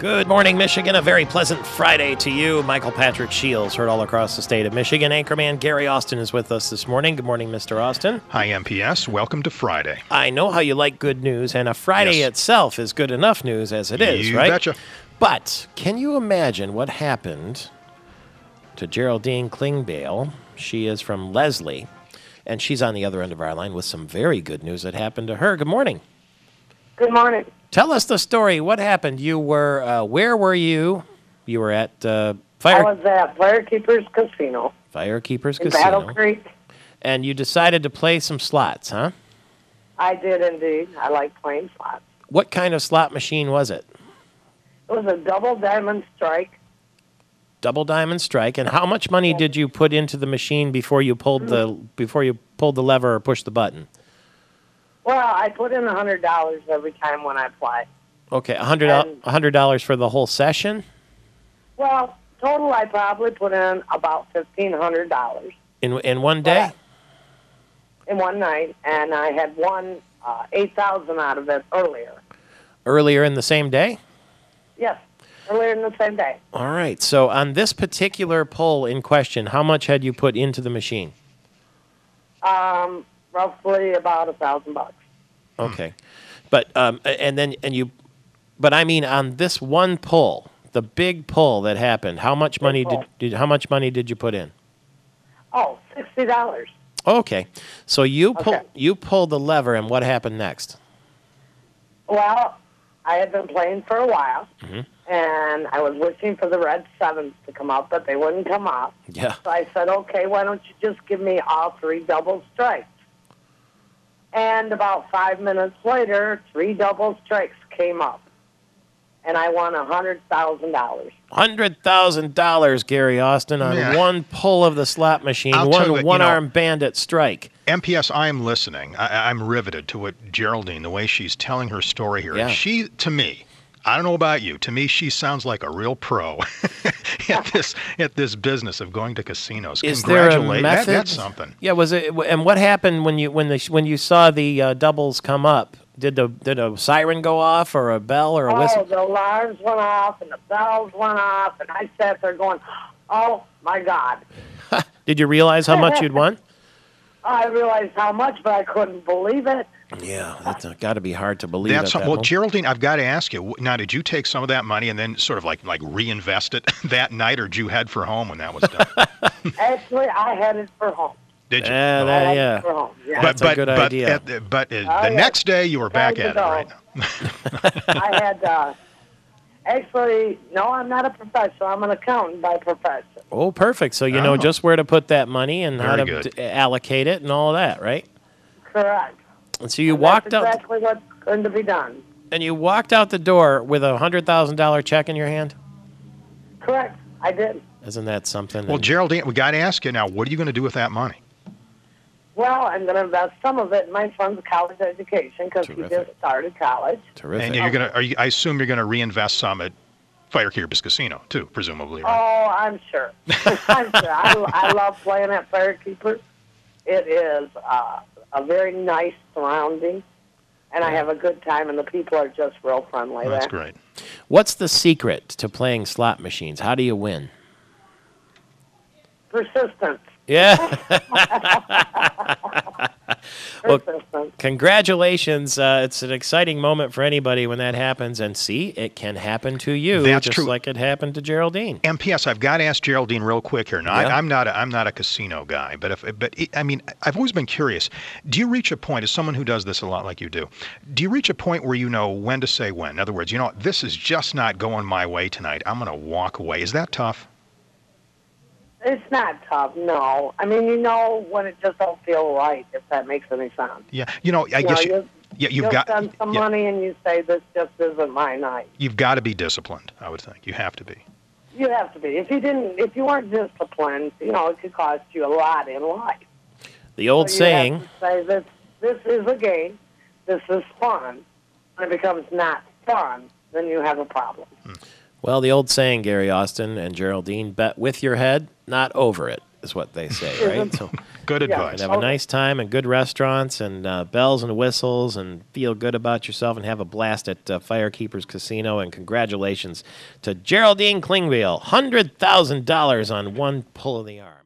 Good morning, Michigan. A very pleasant Friday to you. Michael Patrick Shields, heard all across the state of Michigan. Anchorman Gary Austin is with us this morning. Good morning, Mr. Austin. Hi, MPS. Welcome to Friday. I know how you like good news, and a Friday itself is good enough news as it is, right? You betcha. But can you imagine what happened to Geraldine Klingbeil? She is from Leslie, and she's on the other end of our line with some very good news that happened to her. Good morning. Good morning. Tell us the story. What happened? You were, where were you? You were at I was at Firekeepers Casino. Firekeepers in Casino. Battle Creek. And you decided to play some slots, huh? I did indeed. I like playing slots. What kind of slot machine was it? It was a double diamond strike. Double diamond strike. And how much money did you put into the machine before you pulled the lever or pushed the button? Well, I put in $100 every time when I play. Okay, $100 for the whole session? Well, total I probably put in about $1,500. In one day? In one night, and I had won $8,000 out of it earlier. Earlier in the same day? Yes, earlier in the same day. All right, so on this particular pull in question, how much had you put into the machine? Roughly about $1,000. Okay, but but I mean on this one pull, the big pull that happened, how much money did you put in? Oh, $60. Okay, so you pulled the lever, and what happened next? Well, I had been playing for a while, and I was wishing for the red sevens to come up, but they wouldn't come up. Yeah. So I said, okay, why don't you just give me all three double strikes? And about 5 minutes later, three double strikes came up, and I won $100,000. $100,000, Gary Austin, on one pull of the slot machine, one-arm bandit strike. MPS, I am listening. I'm riveted to what Geraldine, the way she's telling her story here. Yeah. And she, to me, I don't know about you, to me she sounds like a real pro at this business of going to casinos. Is there a method? That's something. Yeah, was it? And what happened when you saw the doubles come up? Did a siren go off, or a bell, or a whistle? Oh, the alarms went off and the bells went off, and I sat there going, "Oh my God!" Did you realize how much you'd won? I realized how much, but I couldn't believe it. Yeah, that's got to be hard to believe. Well, Geraldine, I've got to ask you now. Did you take some of that money and then sort of like reinvest it that night, or did you head for home when that was done? Actually, I headed for home. Did you? Yeah. For home. Yeah. That's a good idea. The next day you were back at it, right? I had. Actually, no, I'm not a professional. I'm an accountant by profession. Oh, perfect. So you know just where to put that money and how to allocate it and all of that, right? Correct. And so you walked out. That's exactly what's going to be done. And you walked out the door with a $100,000 check in your hand? Correct. I did. Isn't that something? Well, Geraldine, we got to ask you now, what are you going to do with that money? Well, I'm going to invest some of it in my son's college education because he just started college. Terrific. And I assume you're going to reinvest some at Firekeepers Casino, too, presumably, right? Oh, I'm sure. I'm sure. I love playing at Firekeepers. It is a very nice surrounding, and I have a good time, and the people are just real friendly. That's great. What's the secret to playing slot machines? How do you win? Persistence. Yeah. Well, Persistence. congratulations. It's an exciting moment for anybody when that happens. And see, it can happen to you That's just true. like it happened to Geraldine. MPS, I've got to ask Geraldine real quick here. Now, I'm not a casino guy, but I mean, I've always been curious. Do you reach a point, as someone who does this a lot like you do you reach a point where you know when to say when? In other words, this is just not going my way tonight. I'm going to walk away. Is that tough? It's not tough, no. I mean, when it just don't feel right, if that makes any sense. Yeah, I guess you've got spend some money and you say this just isn't my night. You've got to be disciplined, I would think. You have to be. You have to be. If you weren't disciplined, it could cost you a lot in life. The old saying. You have to say this is a game, this is fun. When it becomes not fun, then you have a problem. Well, the old saying, Gary Austin and Geraldine, bet with your head, not over it. is what they say, right? So Good advice. have a nice time and good restaurants and bells and whistles and feel good about yourself and have a blast at Firekeepers Casino. And congratulations to Geraldine Klingbeil, $100,000 on one pull of the arm.